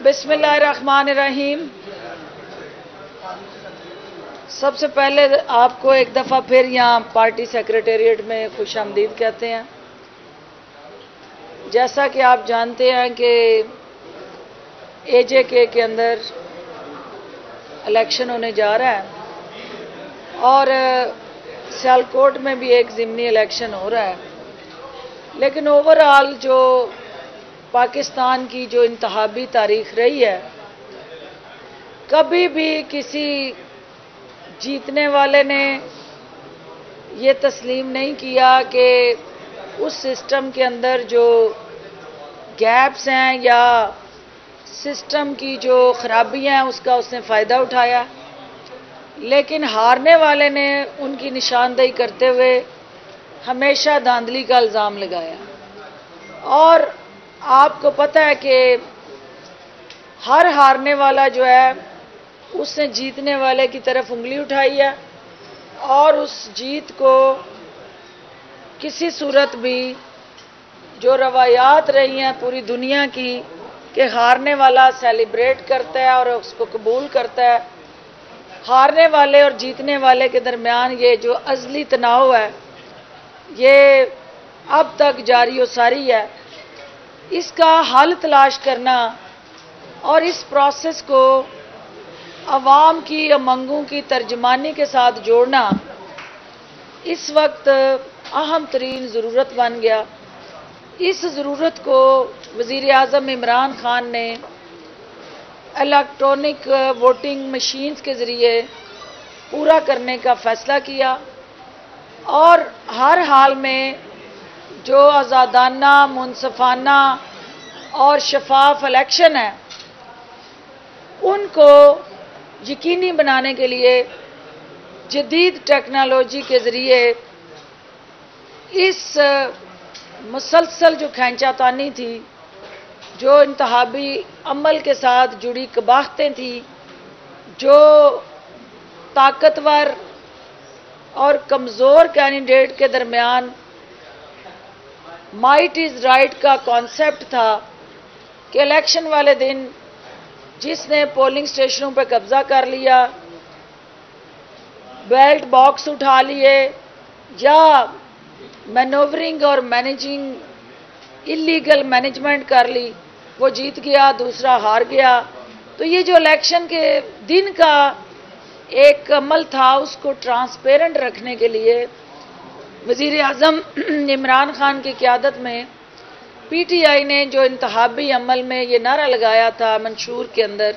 बिस्मिल्लाहिर्रहमानिर्रहीम। सबसे पहले आपको एक दफ़ा फिर यहाँ पार्टी सेक्रेटेरिएट में खुशामदीद कहते हैं। जैसा कि आप जानते हैं कि AJK के अंदर इलेक्शन होने जा रहा है और सियालकोट में भी एक ज़िमनी इलेक्शन हो रहा है, लेकिन ओवरऑल जो पाकिस्तान की जो इंतखाबी तारीख रही है, कभी भी किसी जीतने वाले ने ये तस्लीम नहीं किया कि उस सिस्टम के अंदर जो गैप्स हैं या सिस्टम की जो खराबियां हैं उसका उसने फ़ायदा उठाया, लेकिन हारने वाले ने उनकी निशानदेही करते हुए हमेशा धांधली का इल्ज़ाम लगाया। और आपको पता है कि हर हारने वाला जो है उसने जीतने वाले की तरफ उंगली उठाई है और उस जीत को किसी सूरत भी जो रवायात रही हैं पूरी दुनिया की कि हारने वाला सेलिब्रेट करता है और उसको कबूल करता है, हारने वाले और जीतने वाले के दरमियान ये जो अज़ली तनाव है ये अब तक जारी व सारी है। इसका हल तलाश करना और इस प्रोसेस को अवाम की उमंगों की तर्जमानी के साथ जोड़ना इस वक्त अहम तरीन ज़रूरत बन गया। इस ज़रूरत को वज़ीर-ए-आज़म इमरान खान ने इलेक्ट्रॉनिक वोटिंग मशीन्स के ज़रिए पूरा करने का फ़ैसला किया और हर हाल में जो आज़ादाना, मुनसफाना और शफाफ इलेक्शन है उनको यकीनी बनाने के लिए जदीद टेक्नोलॉजी के ज़रिए इस मुसलसल जो खींचातानी थी, जो इंतखाबी अमल के साथ जुड़ी कबाहतें थी, जो ताकतवर और कमज़ोर कैंडिडेट के दरमियान माइट इज़ राइट का कॉन्सेप्ट था कि इलेक्शन वाले दिन जिसने पोलिंग स्टेशनों पर कब्जा कर लिया, बैलेट बॉक्स उठा लिए या मैनोवरिंग और मैनेजिंग इलीगल मैनेजमेंट कर ली, वो जीत गया, दूसरा हार गया। तो ये जो इलेक्शन के दिन का एक अमल था उसको ट्रांसपेरेंट रखने के लिए वज़ीर-ए-आज़म इमरान खान की क़यादत में PTI ने जो इंतखाबी अमल में ये नारा लगाया था मंशूर के अंदर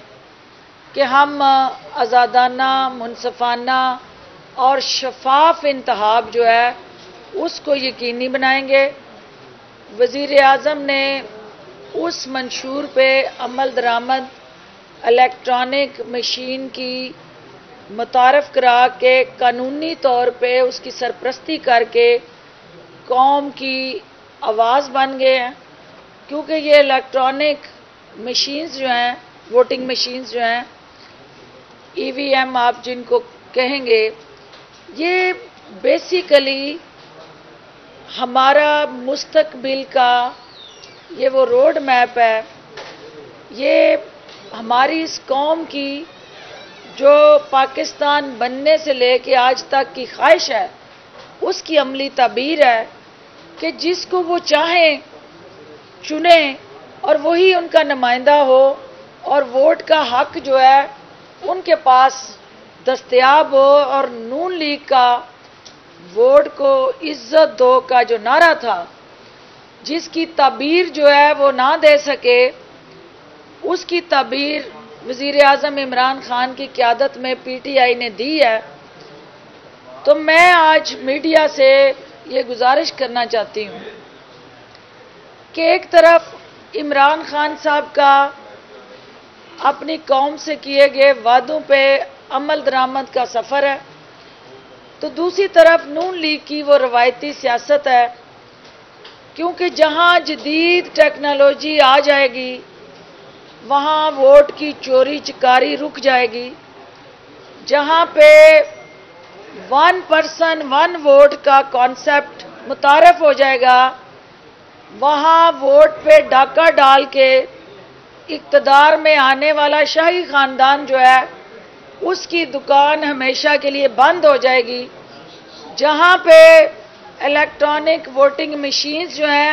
कि हम आज़ादाना, मुनसफाना और शफाफ इंतखाब जो है उसको यकीनी बनाएंगे। वज़ीर-ए-आज़म ने उस मंशूर पे अमल दरामद इलेक्ट्रॉनिक मशीन की मुतारफ़ करा के कानूनी तौर पे उसकी सरपरस्ती करके कौम की आवाज़ बन गए हैं, क्योंकि ये इलेक्ट्रॉनिक मशीन्स जो हैं, वोटिंग मशीन्स जो हैं, EVM आप जिनको कहेंगे, ये बेसिकली हमारा मुस्तकबिल का ये वो रोड मैप है। ये हमारी इस कौम की जो पाकिस्तान बनने से लेके आज तक की ख्वाहिश है उसकी अमली ताबीर है कि जिसको वो चाहें चुने और वही उनका नुमाइंदा हो और वोट का हक जो है उनके पास दस्तयाब हो। और नून लीग का वोट को इज्जत दो का जो नारा था, जिसकी ताबीर जो है वो ना दे सके, उसकी ताबीर वज़ीर-ए-आज़म इमरान खान की क़यादत में PTI ने दी है। तो मैं आज मीडिया से ये गुजारिश करना चाहती हूँ कि एक तरफ इमरान खान साहब का अपनी कौम से किए गए वादों पे अमल दरामद का सफ़र है, तो दूसरी तरफ नून लीग की वो रवायती सियासत है, क्योंकि जहाँ जदीद टेक्नोलॉजी आ जाएगी वहाँ वोट की चोरी चकारी रुक जाएगी। जहाँ पे 1 पर्सन 1 वोट का कॉन्सेप्ट मुतारफ़ हो जाएगा, वहाँ वोट पे डाका डाल के اقتدار میں آنے والا شاہی خاندان جو ہے اس کی دکان ہمیشہ کے لیے بند ہو جائے گی. جہاں پہ الیکٹرانک ووٹنگ مشینز جو ہیں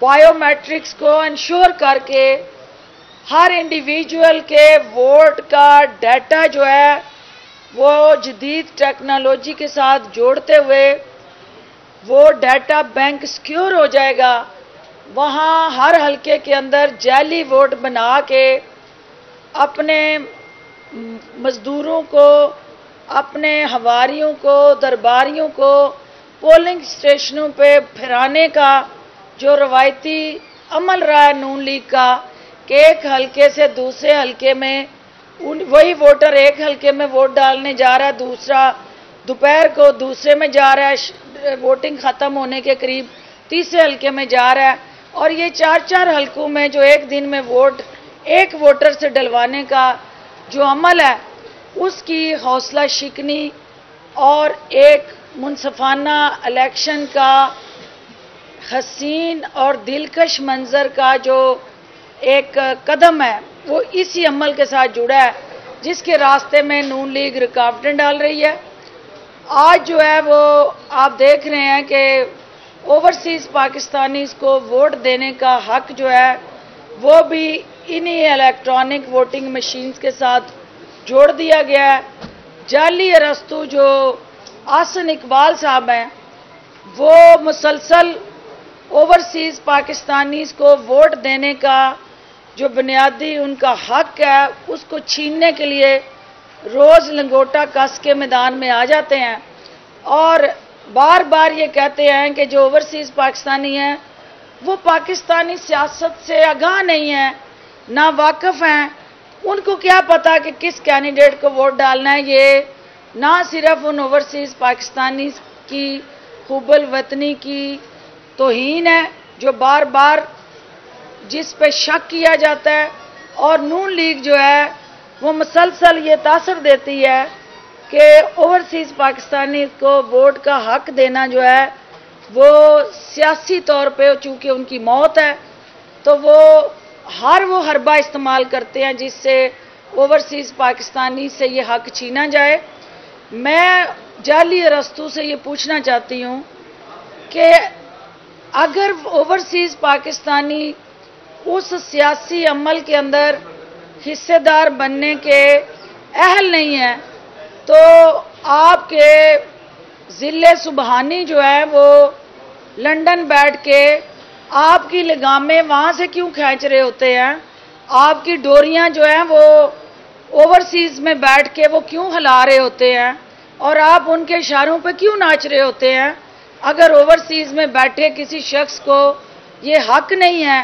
بائیو میٹرکس کو انشور کر کے ہر انڈیویجول کے ووٹ کا ڈیٹا جو ہے وہ جدید ٹیکنالوجی کے ساتھ جوڑتے ہوئے وہ ڈیٹا بینک سیکیور ہو جائے گا. وہاں ہر حلقے کے اندر جعلی ووٹ بنا کے اپنے مزدوروں کو، اپنے ہواریوں کو، درباریوں کو پولنگ اسٹیشنوں پہ پھرانے کا جو روایتی عمل رہا ہے نون لیگ کا کہ ایک حلقے سے دوسرے حلقے میں وہی ووٹر ایک حلقے میں ووٹ ڈالنے جا رہا ہے، دوسرا دوپہر کو دوسرے میں جا رہا ہے، ووٹنگ ختم ہونے کے قریب تیسرے حلقے میں جا رہا ہے، اور یہ چار چار حلقوں میں جو ایک دن میں ووٹ ایک ووٹر سے ڈلوانے کا جو عمل ہے اس کی حوصلہ شکنی اور ایک منصفانہ الیکشن کا حسین اور دلکش منظر کا جو ایک قدم ہے وہ اسی عمل کے ساتھ جڑا ہے جس کے راستے میں نون لیگ رکاوٹیں ڈال رہی ہے. آج جو ہے وہ آپ دیکھ رہے ہیں کہ اوورسیز پاکستانیز کو ووٹ دینے کا حق جو ہے وہ بھی انہی الیکٹرانک ووٹنگ مشینز کے ساتھ جوڑ دیا گیا ہے. جعلی ارسطو جو آسن اقبال صاحب ہیں وہ مسلسل اوورسیز پاکستانیز کو ووٹ دینے کا جو بنیادی ان کا حق ہے اس کو چھیننے کے لیے روز لنگوٹا کس کے میدان میں آ جاتے ہیں اور بار بار یہ کہتے ہیں کہ جو اوورسیز پاکستانی ہیں وہ پاکستانی سیاست سے آگاہ نہیں ہیں، نا واقف ہیں، ان کو کیا پتا کہ کس کینڈیڈیٹ کو ووٹ ڈالنا ہے. یہ نہ صرف ان اوورسیز پاکستانی کی حب الوطنی کی توہین ہے جو بار بار جس پہ شک کیا جاتا ہے، اور نون لیگ جو ہے وہ مسلسل یہ تاثر دیتی ہے کہ اوورسیز پاکستانی کو ووٹ کا حق دینا جو ہے وہ سیاسی طور پہ چونکہ ان کی موت ہے تو وہ حربہ استعمال کرتے ہیں جس سے اوورسیز پاکستانی سے یہ حق چھینا جائے. میں جعلی ارسطو سے یہ پوچھنا چاہتی ہوں کہ اگر اوورسیز پاکستانی اس سیاسی عمل کے اندر حصے دار بننے کے اہل نہیں ہیں تو آپ کے ضلع سبحانی جو ہے وہ لندن بیٹھ کے آپ کی لگامیں وہاں سے کیوں کھینچ رہے ہوتے ہیں؟ آپ کی ڈوریاں جو ہیں وہ اوورسیز میں بیٹھ کے وہ کیوں ہلا رہے ہوتے ہیں اور آپ ان کے اشاروں پہ کیوں ناچ رہے ہوتے ہیں؟ اگر اوورسیز میں بیٹھے کسی شخص کو یہ حق نہیں ہے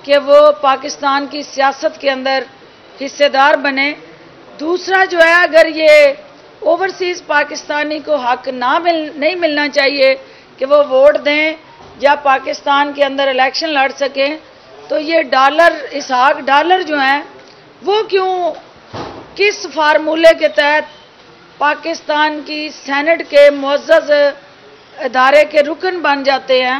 کہ وہ پاکستان کی سیاست کے اندر حصے دار بنے. دوسرا جو ہے اگر یہ اوورسیز پاکستانی کو حق نہیں ملنا چاہیے کہ وہ ووٹ دیں یا پاکستان کے اندر الیکشن لڑ سکیں تو یہ اسحاق ڈالر جو ہیں وہ کیوں کس فارمولے کے تحت پاکستان کی سینٹ کے معزز ادارے کے رکن بن جاتے ہیں؟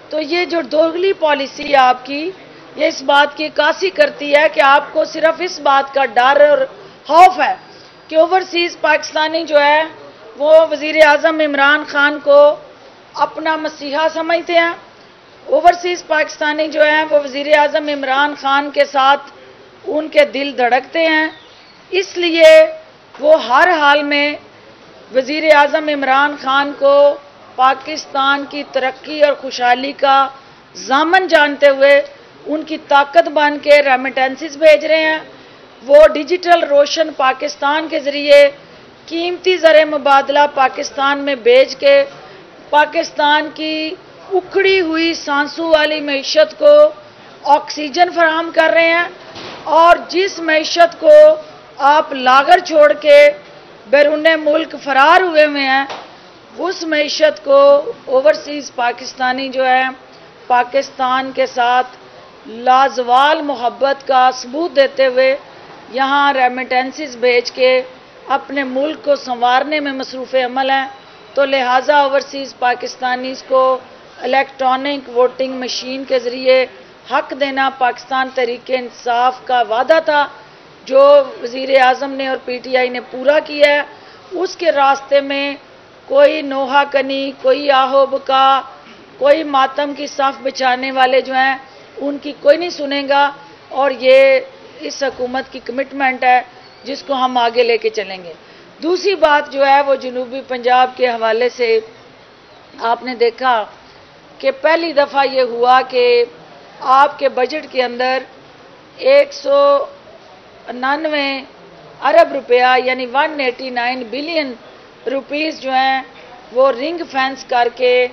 تو یہ جو دوگلی پالیسی ہے آپ کی یہ اس بات کی عکاسی کرتی ہے کہ آپ کو صرف اس بات کا ڈر اور خوف ہے کہ اوورسیز پاکستانی جو ہے وہ وزیر اعظم عمران خان کو اپنا مسیحا سمجھتے ہیں. اوورسیز پاکستانی جو ہیں وہ وزیر اعظم عمران خان کے ساتھ ان کے دل دھڑکتے ہیں، اس لیے وہ ہر حال میں وزیر اعظم عمران خان کو پاکستان کی ترقی اور خوشحالی کا ضامن جانتے ہوئے ان کی طاقت بن کے ریمیٹنسز بھیج رہے ہیں. وہ ڈیجیٹل روشن پاکستان کے ذریعے قیمتی زر مبادلہ پاکستان میں بھیج کے پاکستان کی اکھڑی ہوئی سانسوں والی معیشت کو آکسیجن فراہم کر رہے ہیں، اور جس معیشت کو آپ لاگر چھوڑ کے بیرون ملک فرار ہوئے ہیں اس معیشت کو اوورسیز پاکستانی جو ہے پاکستان کے ساتھ لازوال محبت کا ثبوت دیتے ہوئے یہاں ریمیٹنسز بھیج کے اپنے ملک کو سنوارنے میں مصروف عمل ہیں. تو لہٰذا اوورسیز پاکستانیز کو الیکٹرانک ووٹنگ مشین کے ذریعے حق دینا پاکستان تحریک انصاف کا وعدہ تھا جو وزیر اعظم نے اور پی ٹی آئی نے پورا کیا ہے، اس کے راستے میں کوئی نوحہ کنی، کوئی آہو بکا، کوئی ماتم کی صف بچھانے والے جو ہیں ان کی کوئی نہیں سنے گا، اور یہ اس حکومت کی کمٹمنٹ ہے جس کو ہم آگے لے کے چلیں گے۔ دوسری بات جو ہے وہ جنوبی پنجاب کے حوالے سے آپ نے دیکھا کہ پہلی دفعہ یہ ہوا کہ آپ کے بجٹ کے اندر 199 ارب روپیہ یعنی 189 بلین روپیز جو ہیں وہ رنگ فینس کر کے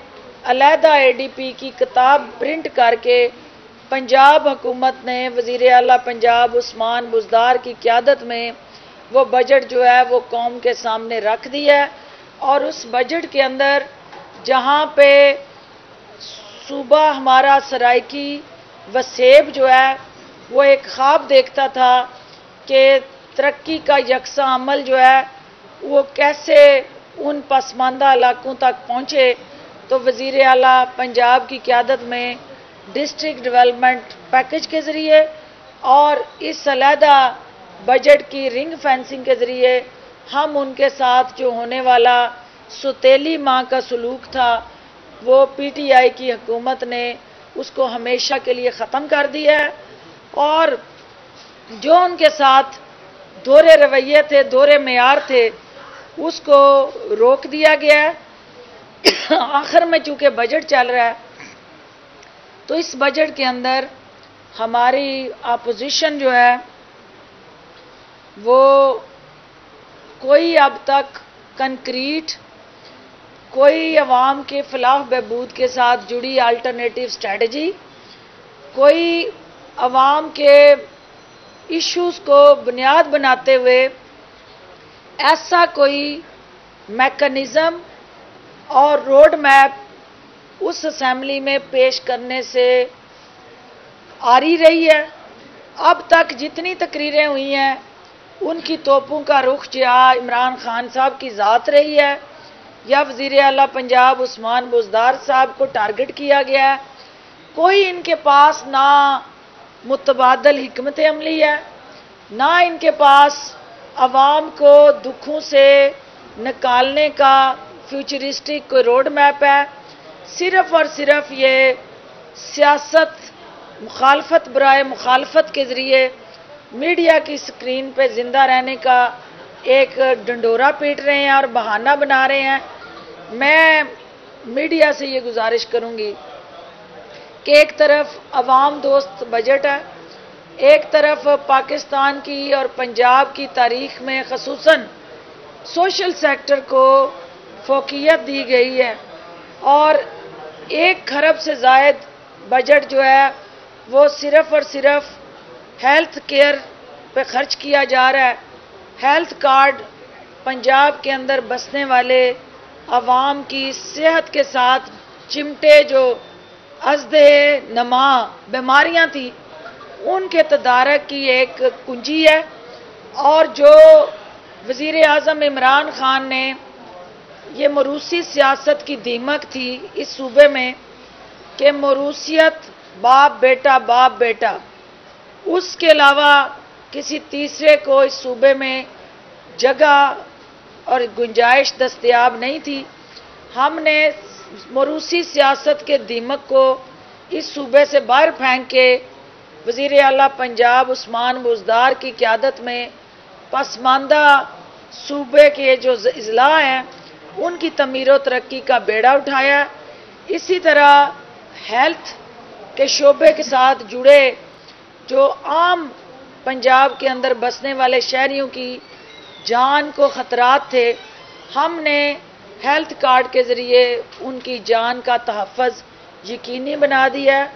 علیحدہ اے ڈی پی کی کتاب پرنٹ کر کے پنجاب حکومت نے وزیر اعلیٰ پنجاب عثمان بزدار کی قیادت میں وہ بجٹ جو ہے وہ قوم کے سامنے رکھ دیا ہے، اور اس بجٹ کے اندر جہاں پہ صوبہ ہمارا سرائکی وسیب جو ہے وہ ایک خواب دیکھتا تھا کہ ترقی کا یکساں عمل جو ہے وہ کیسے ان پسماندہ علاقوں تک پہنچے، تو وزیر اعلیٰ پنجاب کی قیادت میں ڈسٹرکٹ ڈیولپمنٹ پیکج کے ذریعے اور اس علیحدہ بجٹ کی رنگ فینسنگ کے ذریعے ہم ان کے ساتھ جو ہونے والا سوتیلی ماں کا سلوک تھا وہ پی ٹی آئی کی حکومت نے اس کو ہمیشہ کے لیے ختم کر دیا ہے، اور جو ان کے ساتھ دورے رویے تھے، دورے معیار تھے، اس کو روک دیا گیا ہے۔ آخر میں چونکہ بجٹ چل رہا ہے تو اس بجٹ کے اندر ہماری اپوزیشن جو ہے وہ کوئی اب تک کنکریٹ کوئی عوام کے فلاح بہبود کے ساتھ جڑی الٹرنیٹیو اسٹریٹجی، کوئی عوام کے ایشوز کو بنیاد بناتے ہوئے ایسا کوئی میکنزم اور روڈ میپ اس اسمبلی میں پیش کرنے سے آری رہی ہے۔ اب تک جتنی تقریریں ہوئی ہیں ان کی توپوں کا رخ یا عمران خان صاحب کی ذات رہی ہے یا وزیر اعلیٰ پنجاب عثمان بزدار صاحب کو ٹارگٹ کیا گیا ہے۔ کوئی ان کے پاس نہ متبادل حکمت عملی ہے، نہ ان کے پاس عوام کو دکھوں سے نکالنے کا فیوچرسٹک کوئی روڈ میپ ہے، صرف اور صرف یہ سیاست مخالفت برائے مخالفت کے ذریعے میڈیا کی سکرین پہ زندہ رہنے کا ایک ڈنڈورا پیٹ رہے ہیں اور بہانہ بنا رہے ہیں۔ میں میڈیا سے یہ گزارش کروں گی کہ ایک طرف عوام دوست بجٹ ہے، ایک طرف پاکستان کی اور پنجاب کی تاریخ میں خصوصاً سوشل سیکٹر کو فوقیت دی گئی ہے، اور 1 کھرب سے زائد بجٹ جو ہے وہ صرف اور صرف ہیلتھ کیئر پہ خرچ کیا جا رہا ہے۔ ہیلتھ کارڈ پنجاب کے اندر بسنے والے عوام کی صحت کے ساتھ چمٹے جو ازدے نما بیماریاں تھیں ان کے تدارک کی ایک کنجی ہے، اور جو وزیر اعظم عمران خان نے یہ موروثی سیاست کی دیمک تھی اس صوبے میں کہ موروثیت باپ بیٹا، اس کے علاوہ کسی تیسرے کو اس صوبے میں جگہ اور گنجائش دستیاب نہیں تھی۔ ہم نے موروثی سیاست کے دیمک کو اس صوبے سے باہر پھینک کے وزیر اعلیٰ پنجاب عثمان بزدار کی قیادت میں پسماندہ صوبے کے جو اضلاع ہیں ان کی تعمیر و ترقی کا بیڑا اٹھایا۔ اسی طرح ہیلتھ کے شعبے کے ساتھ جڑے جو عام پنجاب کے اندر بسنے والے شہریوں کی جان کو خطرات تھے، ہم نے ہیلتھ کارڈ کے ذریعے ان کی جان کا تحفظ یقینی بنا دیا ہے۔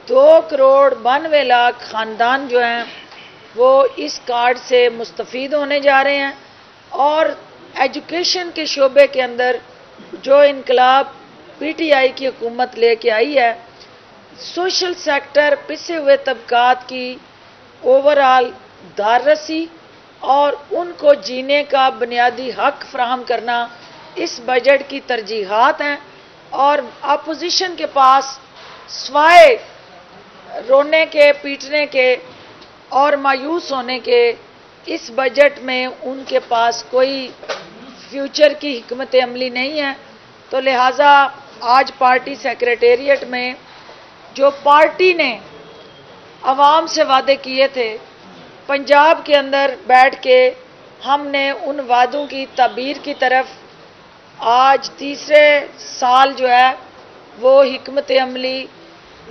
2,92,00,000 خاندان جو ہیں وہ اس کارڈ سے مستفید ہونے جا رہے ہیں، اور ایجوکیشن کے شعبے کے اندر جو انقلاب پی ٹی آئی کی حکومت لے کے آئی ہے، سوشل سیکٹر پسے ہوئے طبقات کی اوورال داررسی اور ان کو جینے کا بنیادی حق فراہم کرنا اس بجٹ کی ترجیحات ہیں، اور اپوزیشن کے پاس سوائے रोने के, पीटने के और मायूस होने के इस बजट में उनके पास कोई फ्यूचर की हिकमत अमली नहीं है। तो लिहाजा आज पार्टी सेक्रेटेरिएट में जो पार्टी ने अवाम से वादे किए थे, पंजाब के अंदर बैठ के हमने उन वादों की ताबीर की तरफ आज तीसरे साल जो है वो हिकमत अमली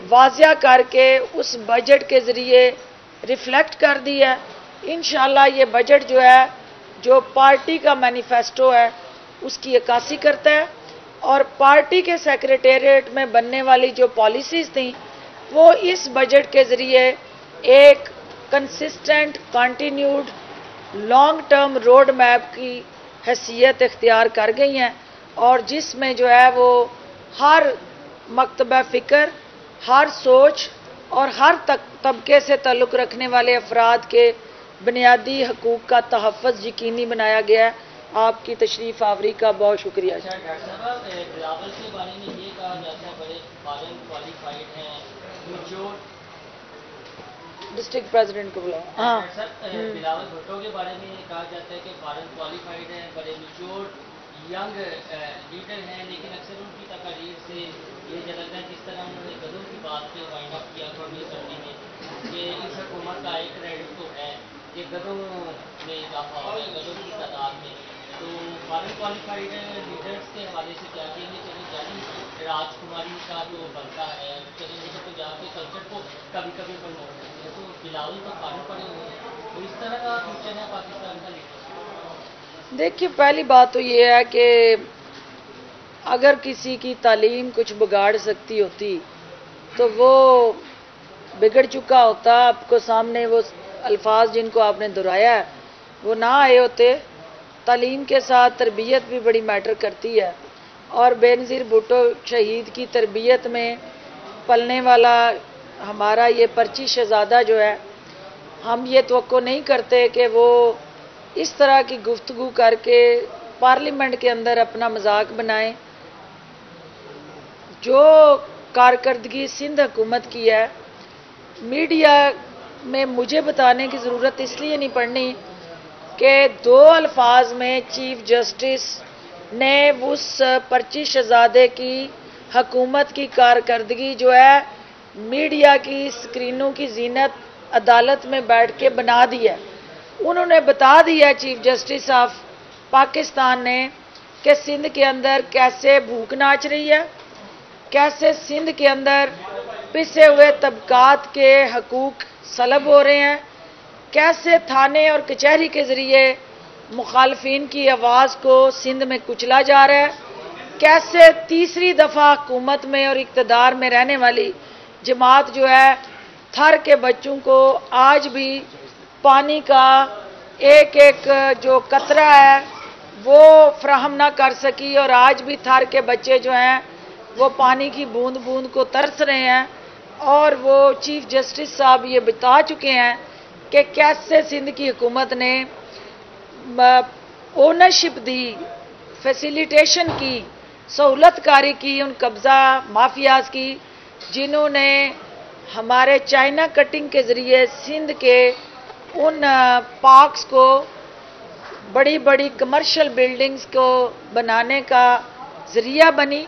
वाज़िया करके उस बजट के ज़रिए रिफ्लेक्ट कर दी है। इंशाअल्लाह ये बजट जो है, जो पार्टी का मैनिफेस्टो है, उसकी अक्कासी करता है और पार्टी के सेक्रेटेरिएट में बनने वाली जो पॉलिसीज़ थी वो इस बजट के ज़रिए एक consistent, continued, long term road map की हैसियत इख्तियार कर गई हैं और जिसमें जो है वो हर मकतबा फ़िक्र, हर सोच और हर तबके से ताल्लुक़ रखने वाले अफराद के बुनियादी हकूक़ का तहफ़्फ़ुज़ यकीनी बनाया गया है। आपकी तशरीफ़ आवरी का बहुत शुक्रिया। बिलावल के बारे में ये कहा जाता है बड़े फॉरेन क्वालिफाइड हैं, डिस्ट्रिक्ट प्रेसिडेंट को बुलाया। हाँ सर, बिलावल भुट्टो के बारे में ये कहा जाता है कि फॉरेन क्वालिफाइड हैं, बड़े मैच्योर यंग लीडर हैं, लेकिन अक्सर उनकी तकारीर से ये झलकता है जिस तरह उन्होंने गदों की बात पे वाइंड अप किया कौमी असम्बली में कि इस हुकूमत का एक क्रेडिट तो है कि गदों में इजाफा हो है, गदों की तादाद में। तो फॉरेन क्वालिफाइड लीडर्स के हवाले से क्या कहेंगे? चलो जानी राजकुमारी का जो बनता है, चलेंगे तो पंजाब के कल्चर को कभी कभी प्रमोट करते हैं, तो बिलावल तो फॉरेन पड़े हुए हैं, तो इस तरह का फ्यूचर है पाकिस्तान का लीडर? देखिए, पहली बात तो ये है कि अगर किसी की तालीम कुछ बिगाड़ सकती होती तो वो बिगड़ चुका होता। आपको सामने वो अल्फाज जिनको आपने दोहराया है वो ना आए होते। तालीम के साथ तरबियत भी बड़ी मैटर करती है और बेनज़ीर भुट्टो शहीद की तरबियत में पलने वाला हमारा ये पर्ची शहज़ादा जो है, हम ये तवक्को नहीं करते कि वो इस तरह की गुफ्तगू करके पार्लियामेंट के अंदर अपना मजाक बनाएं। जो कारकर्दगी सिंध हुकूमत की है, मीडिया में मुझे बताने की ज़रूरत इसलिए नहीं पड़नी कि दो अल्फाज में चीफ जस्टिस ने उस पर्ची शहजादे की हुकूमत की कारकर्दगी जो है मीडिया की स्क्रीनों की जीनत अदालत में बैठ के बना दी है। उन्होंने बता दिया चीफ जस्टिस ऑफ पाकिस्तान ने कि सिंध के अंदर कैसे भूख नाच रही है, कैसे सिंध के अंदर पिसे हुए तबकात के हकूक सलब हो रहे हैं, कैसे थाने और कचहरी के ज़रिए मुखालफिन की आवाज़ को सिंध में कुचला जा रहा है, कैसे तीसरी दफ़ा हुकूमत में और इक़्तिदार में रहने वाली जमात जो है थर के बच्चों को आज भी पानी का एक एक जो कतरा है वो फराहम ना कर सकी और आज भी थर के बच्चे जो हैं वो पानी की बूंद बूंद को तरस रहे हैं। और वो चीफ जस्टिस साहब ये बता चुके हैं कि कैसे सिंध की हुकूमत ने ओनरशिप दी, फैसिलिटेशन की, सहूलतकारी की उन कब्ज़ा माफियाज की जिन्होंने हमारे चाइना कटिंग के ज़रिए सिंध के उन पार्क्स को, बड़ी बड़ी कमर्शियल बिल्डिंग्स को बनाने का ज़रिया बनी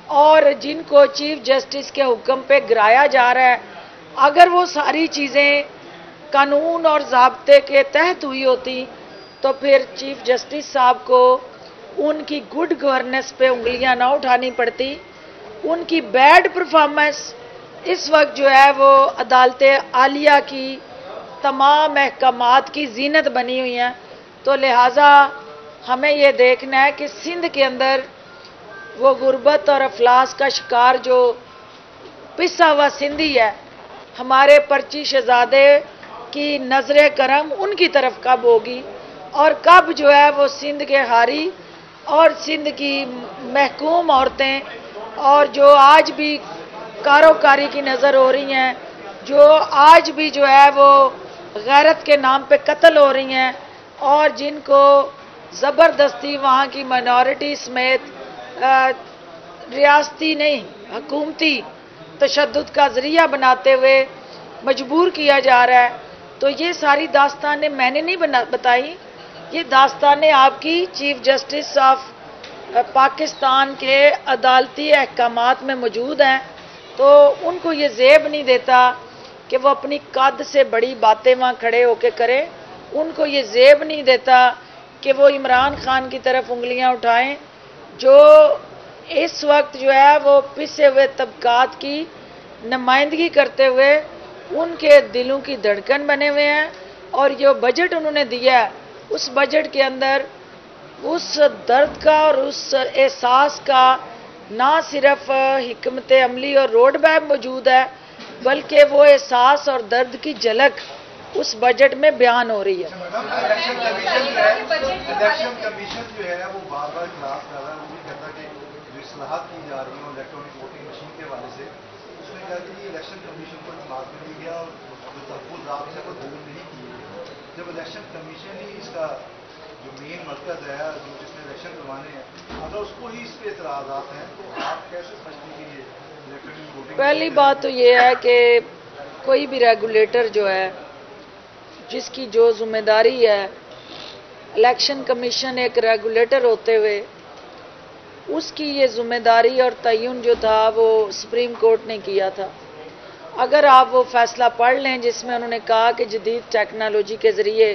और जिनको चीफ जस्टिस के हुक्म पे गिराया जा रहा है। अगर वो सारी चीज़ें कानून और ज़ाब्ते के तहत हुई होती तो फिर चीफ जस्टिस साहब को उनकी गुड गवर्नेंस पे उंगलियां ना उठानी पड़ती। उनकी बैड परफॉर्मेंस इस वक्त जो है वो अदालत आलिया की तमाम महकमात की जीनत बनी हुई हैं। तो लिहाजा हमें ये देखना है कि सिंध के अंदर वो गुर्बत और अफलास का शिकार जो पिसा हुआ सिंधी है, हमारे पर्ची शहजादे की नजर करम उनकी तरफ कब होगी और कब जो है वो सिंध के हारी और सिंध की महकूम औरतें और जो आज भी कारोकारी की नज़र हो रही हैं, जो आज भी जो है वो गैरत के नाम पे कत्ल हो रही हैं और जिनको ज़बरदस्ती वहाँ की माइनॉरिटी समेत रियासती नहीं हुकूमती तशद्दुद का ज़रिया बनाते हुए مجبور کیا جا رہا ہے. تو یہ ساری داستانیں میں نے نہیں بتائی، یہ داستانیں آپ کی چیف جسٹس آف پاکستان کے عدالتی احکامات میں موجود ہیں. تو ان کو یہ زیب نہیں دیتا کہ وہ اپنی قد سے بڑی باتیں وہاں کھڑے ہو کے کریں. ان کو یہ زیب نہیں دیتا کہ وہ عمران خان کی طرف انگلیاں اٹھائیں جو اس وقت جو ہے وہ پسے ہوئے طبقات کی نمائندگی کرتے ہوئے ان کے دلوں کی دھڑکن بنے ہوئے ہیں. اور جو بجٹ انہوں نے دیا ہے اس بجٹ کے اندر اس درد کا اور اس احساس کا نہ صرف حکمت عملی اور روڈ میپ موجود ہے بلکہ وہ احساس اور درد کی جھلک اس بجٹ میں بیان ہو رہی ہے. الیکشن کمیشن جو ہے وہ بار بار خلاف کر رہا ہے. وہ بھی کہتا ہے کہ جو اصلاحات کی جا رہی ہیں الیکٹرانک ووٹنگ مشین کے حوالے سے اس میں کہا کہ یہ الیکشن کمیشن کو دماغ میں نہیں گیا اور جو تحفظات ہیں وہ دور نہیں کیے. جب الیکشن کمیشن ہی اس کا جو مین مرکز ہے جو جس نے الیکشن کروانے ہیں اگر اس کو ہی اس پہ اعتراضات ہیں تو آپ کیسے سمجھتے ہیں کہ یہ الیکٹرانک ووٹنگ؟ پہلی بات تو یہ ہے کہ کوئی بھی ریگولیٹر جو ہے جس کی جو ذمہ داری ہے، الیکشن کمیشن ایک ریگولیٹر ہوتے ہوئے اس کی یہ ذمہ داری اور تعین جو تھا وہ سپریم کورٹ نے کیا تھا. اگر آپ وہ فیصلہ پڑھ لیں جس میں انہوں نے کہا کہ جدید ٹیکنالوجی کے ذریعے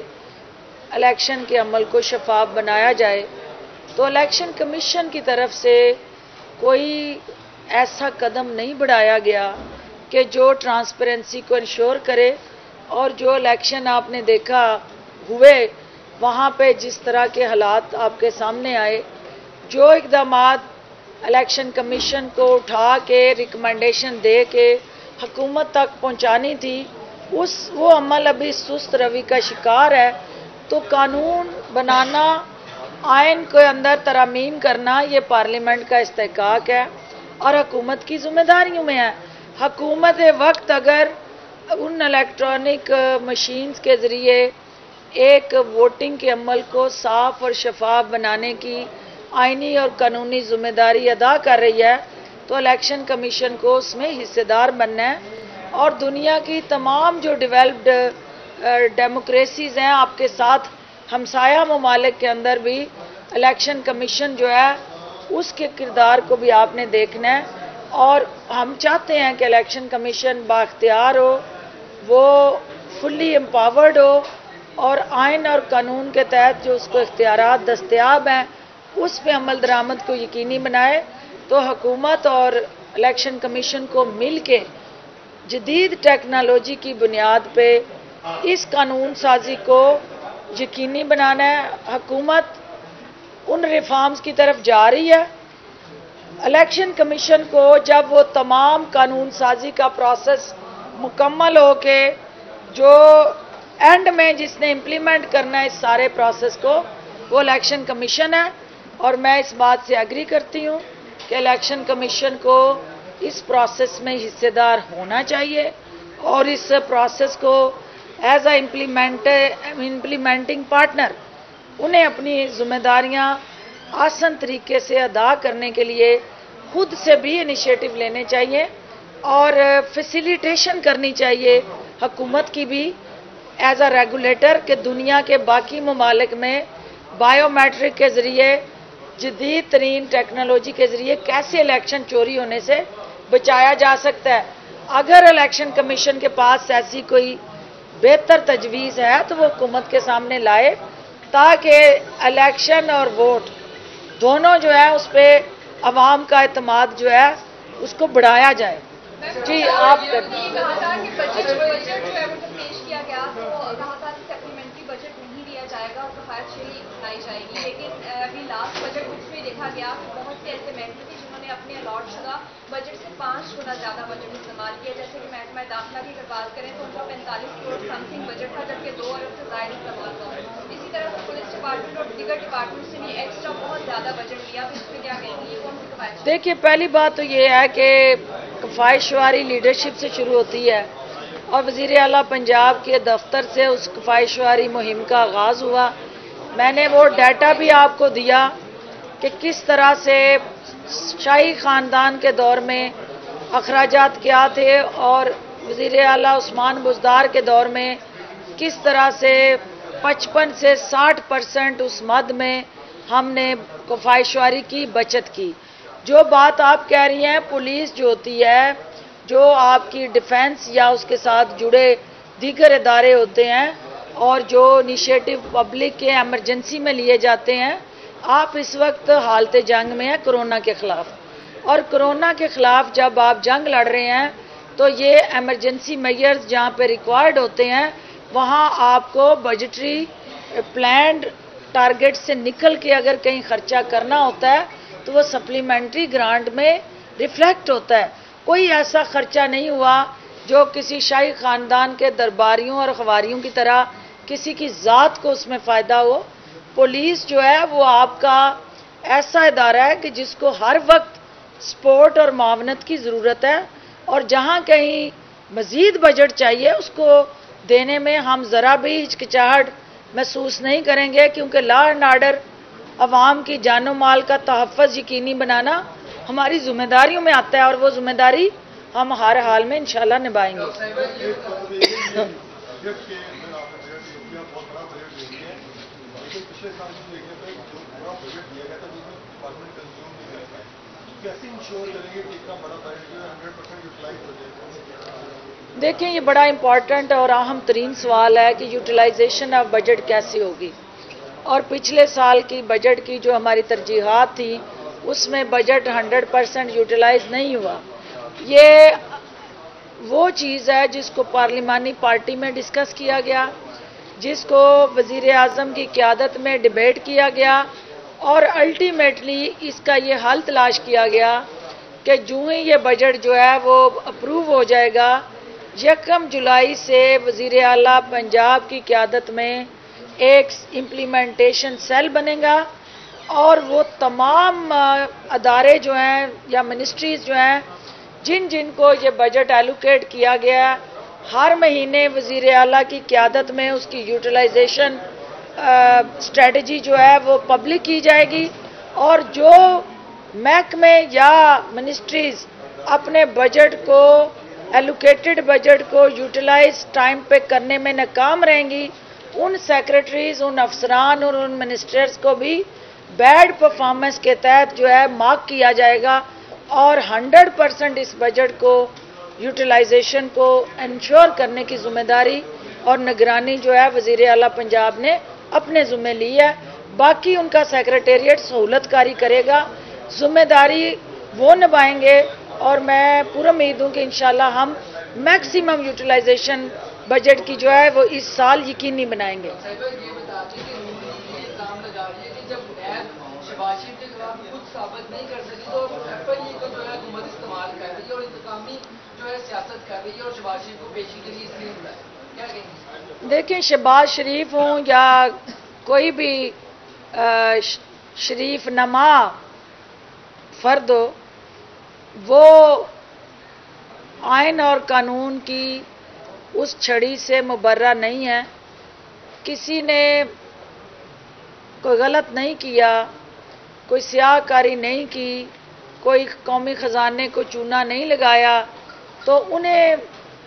الیکشن کے عمل کو شفاف بنایا جائے تو الیکشن کمیشن کی طرف سے کوئی ایسا قدم نہیں بڑھایا گیا کہ جو ٹرانسپیرنسی کو انشور کرے. اور جو الیکشن آپ نے دیکھا ہوئے وہاں پہ جس طرح کے حالات آپ کے سامنے آئے، جو اقدامات الیکشن کمیشن کو اٹھا کے ریکمنڈیشن دے کے حکومت تک پہنچانی تھی وہ عمل ابھی سست روی کا شکار ہے. تو قانون بنانا، آئین کے اندر ترامیم کرنا یہ پارلیمنٹ کا استحقاق ہے اور حکومت کی ذمہ داریوں میں ہے. حکومت وقت اگر ان الیکٹرانک مشینز کے ذریعے ایک ووٹنگ کے عمل کو صاف اور شفاف بنانے کی آئینی اور قانونی ذمہ داری ادا کر رہی ہے تو الیکشن کمیشن کو اس میں حصے دار بننا ہے. اور دنیا کی تمام جو ڈیولپڈ ڈیموکریسیز ہیں آپ کے ساتھ ہمسایہ ممالک کے اندر بھی الیکشن کمیشن جو ہے اس کے کردار کو بھی آپ نے دیکھنا ہے. اور ہم چاہتے ہیں کہ الیکشن کمیشن بااختیار ہو، وہ فلی امپاورڈ ہو اور آئین اور قانون کے تحت جو اس کو اختیارات دستیاب ہیں اس پہ عمل درآمد کو یقینی بنائے. تو حکومت اور الیکشن کمیشن کو مل کے جدید ٹیکنالوجی کی بنیاد پہ اس قانون سازی کو یقینی بنانا ہے. حکومت ان ریفارمز کی طرف جا رہی ہے. الیکشن کمیشن کو جب وہ تمام قانون سازی کا پروسیس مکمل ہو کے جو اینڈ میں جس نے امپلیمنٹ کرنا ہے اس سارے پروسیس کو وہ الیکشن کمیشن ہے. اور میں اس بات سے ایگری کرتی ہوں کہ الیکشن کمیشن کو اس پروسیس میں حصے دار ہونا چاہیے اور اس پروسیس کو ایز اے امپلیمنٹنگ پارٹنر انہیں اپنی ذمہ داریاں آسان طریقے سے ادا کرنے کے لیے خود سے بھی انیشیٹو لینے چاہیے اور فیسیلیٹیشن کرنی چاہیے حکومت کی بھی ایز اے ریگولیٹر کہ دنیا کے باقی ممالک میں بائیو میٹرک کے ذریعے جدید ترین ٹیکنالوجی کے ذریعے کیسے الیکشن چوری ہونے سے بچایا جا سکتا ہے. اگر الیکشن کمیشن کے پاس ایسی کوئی بہتر تجویز ہے تو وہ حکومت کے سامنے لائے تاکہ الیکشن اور ووٹ دونوں جو ہے اس پہ عوام کا اعتماد جو ہے اس کو بڑھایا جائے. جی آپ کہا تھا کہ بجٹ جو ہے وہ پیش کیا گیا تو کہا تھا کہ سپلیمنٹری بجٹ نہیں دیا جائے گا اور کفایت بنائی جائے گی. لیکن ابھی لاسٹ بجٹ میں دیکھا گیا کہ بہت سے ایسے ممبر تھے جنہوں نے اپنے الاٹ شدہ بجٹ سے 5 گنا زیادہ بجٹ استعمال کیا. جیسے کہ محکمہ داخلہ کی اگر بات کریں تو ان کا 45 کروڑ سم تھنگ بجٹ تھا جبکہ 2 ارب سے زائد استعمال ہوا. اسی طرح سے پولیس ڈپارٹمنٹ اور دیگر ڈپارٹمنٹ سے بھی ایکسٹرا بہت زیادہ بجٹ لیا. تو اس پہ کیا کہیں گے؟ یہ کون سی کفایت؟ دیکھیے پہلی بات تو یہ ہے کہ کفایت شواری لیڈرشپ سے شروع ہوتی ہے اور وزیر اعلیٰ پنجاب کے دفتر سے اس کفایت شواری مہم کا آغاز ہوا. میں نے وہ ڈیٹا بھی آپ کو دیا کہ کس طرح سے شاہی خاندان کے دور میں اخراجات کیا تھے اور वज़ीर आला उस्मान बुज़दार के दौर में किस तरह से 55 से 60% उस मद में हमने कफ़ायशवारी की, बचत की। जो बात आप कह रही हैं, पुलिस जो होती है, जो आपकी डिफेंस या उसके साथ जुड़े दीगर इदारे होते हैं और जो इनिशिएटिव पब्लिक के एमरजेंसी में लिए जाते हैं, आप इस वक्त हालत जंग में हैं कोरोना के ख़िलाफ़, और कोरोना के ख़िलाफ़ जब आप जंग लड़ रहे हैं तो ये एमरजेंसी मेजर्स जहाँ पे रिक्वायर्ड होते हैं वहाँ आपको बजटरी प्लान्ड टारगेट से निकल के अगर कहीं खर्चा करना होता है तो वो सप्लीमेंट्री ग्रांट में रिफ्लेक्ट होता है। कोई ऐसा खर्चा नहीं हुआ जो किसी शाही ख़ानदान के दरबारियों और ख़वारियों की तरह किसी की ज़ात को उसमें फ़ायदा हो। पुलिस जो है वो आपका ऐसा इदारा है कि जिसको हर वक्त सपोर्ट और मावनत की ज़रूरत है, और जहाँ कहीं मज़ीद बजट चाहिए उसको देने में हम ज़रा भी हिचकिचाहट महसूस नहीं करेंगे, क्योंकि लॉ एंड आर्डर, अवाम की जानो माल का तहफ़्फ़ुज़ यकीनी बनाना हमारी ज़िम्मेदारियों में आता है, और वो ज़िम्मेदारी हम हर हाल में इंशाल्लाह निभाएंगे। देखिए, ये बड़ा इम्पॉर्टेंट और अहम तरीन सवाल है कि यूटिलाइजेशन ऑफ बजट कैसी होगी, और पिछले साल की बजट की जो हमारी तरजीहात थी उसमें बजट 100% यूटिलाइज नहीं हुआ। ये वो चीज़ है जिसको पार्लिमानी पार्टी में डिस्कस किया गया, जिसको वज़ीर आज़म की क़यादत में डिबेट किया गया, और अल्टीमेटली इसका ये हल तलाश किया गया कि जो ही ये बजट जो है वो अप्रूव हो जाएगा, 1 जुलाई से वज़ीर आला पंजाब की क़यादत में एक इम्प्लीमेंटेशन सेल बनेगा, और वो तमाम अदारे जो हैं या मिनिस्ट्रीज़ जो हैं जिन जिनको ये बजट एलोकेट किया गया, हर महीने वज़ीर आला की क़यादत में उसकी यूटिलाइजेशन स्ट्रेटजी जो है वो पब्लिक की जाएगी, और जो महकमे या मिनिस्ट्रीज़ अपने बजट को, एलोकेटेड बजट को यूटिलाइज टाइम पे करने में नाकाम रहेंगी, उन सेक्रेटरीज़, उन अफसरान और उन मिनिस्टर्स को भी बैड परफॉर्मेंस के तहत जो है मार्क किया जाएगा, और 100% इस बजट को यूटिलाइजेशन को इंश्योर करने की ज़िम्मेदारी और निगरानी जो है वज़ीर आला पंजाब ने अपने ज़िम्मे ली है। बाकी उनका सेक्रेटेरिएट सहूलतकारी करेगा, ज़िम्मेदारी वो निभाएंगे, और मैं पूरा उम्मीद हूँ कि इंशाल्लाह हम मैक्सिमम यूटिलाइजेशन बजट की जो है वो इस साल यकीनी बनाएंगे। साबित नहीं कर सकी तो एफआईए को जो है हुकूमत इस्तेमाल कर रही है और इंतकामी जो है सियासत कर रही है, और शहबाज शरीफ को पेशी के लिए इसलिए बुलाया, क्या कहेंगे? देखिए, शहबाज शरीफ हो या कोई भी शरीफ नमा फर्द हो, वो आइन और कानून की उस छड़ी से मुबर्रा नहीं है। किसी ने कोई गलत नहीं किया, कोई स्याहकारी नहीं की, कोई कौमी ख़जाने को चूना नहीं लगाया, तो उन्हें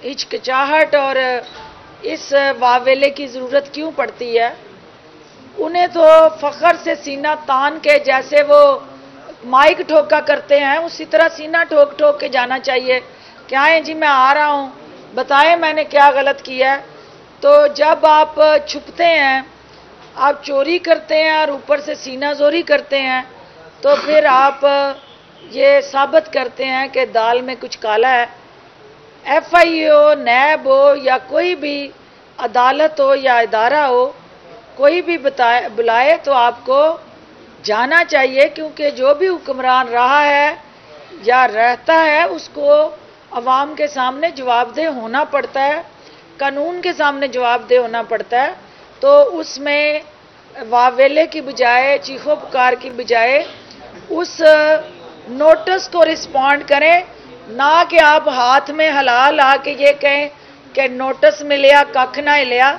हिचकिचाहट और इस वावेले की ज़रूरत क्यों पड़ती है? उन्हें तो फ़ख्र से सीना तान के, जैसे वो माइक ठोका करते हैं उसी तरह सीना ठोक ठोक के जाना चाहिए। क्या है जी, मैं आ रहा हूँ, बताएं मैंने क्या गलत किया है। तो जब आप छुपते हैं, आप चोरी करते हैं और ऊपर से सीना जोरी करते हैं, तो फिर आप ये साबित करते हैं कि दाल में कुछ काला है। एफआईए हो, नैब हो या कोई भी अदालत हो या इदारा हो, कोई भी बुलाए तो आपको जाना चाहिए, क्योंकि जो भी हुक्मरान रहा है या रहता है उसको अवाम के सामने जवाबदेह होना पड़ता है, कानून के सामने जवाबदेह होना पड़ता है। तो उसमें वावेले की बजाय, चीखों पुकार की बजाय उस नोटिस को रिस्पॉन्ड करें, ना कि आप हाथ में ला के ये कहें कि नोटिस मिलया कख ना हिलया।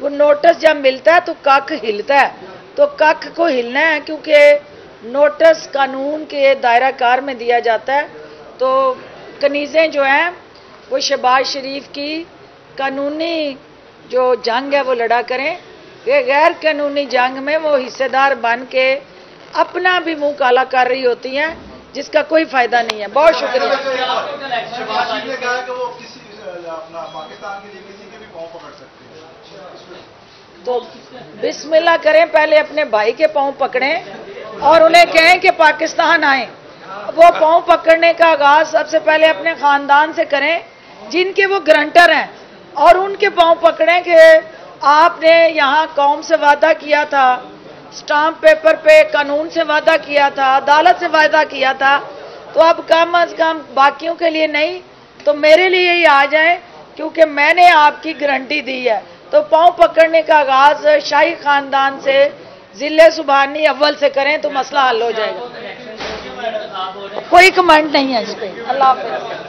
वो नोटिस जब मिलता है तो कख हिलता है, तो कख को हिलना है, क्योंकि नोटिस कानून के दायरा कार में दिया जाता है। तो कनीज़ें जो हैं वो शहबाज शरीफ की कानूनी जो जंग है वो लड़ा करें। ये गैर कानूनी जंग में वो हिस्सेदार बन के अपना भी मुंह काला कर रही होती हैं, जिसका कोई फायदा नहीं है। बहुत शुक्रिया। शहबाज शरीफ ने कहा कि वो किसी अपना पाकिस्तान के लिए किसी के भी पाँव पकड़ सकते हैं। तो बिस्मिल्लाह करें, पहले अपने भाई के पाँव पकड़ें और उन्हें कहें कि पाकिस्तान आए। वो पाँव पकड़ने का आगाज सबसे पहले अपने खानदान से करें, जिनके वो ग्रंटर हैं, और उनके पाँव पकड़ें कि आपने यहाँ कौम से वादा किया था, स्टाम्प पेपर पे कानून से वादा किया था, अदालत से वादा किया था, तो अब कम अज कम बाकियों के लिए नहीं तो मेरे लिए ही आ जाएं, क्योंकि मैंने आपकी गारंटी दी है। तो पाँव पकड़ने का आगाज शाही खानदान से जिले सुबहानी अव्वल से करें तो मसला हल हो जाएगा। कोई कमेंट नहीं है इस पे। अल्लाह हाफ़िज़।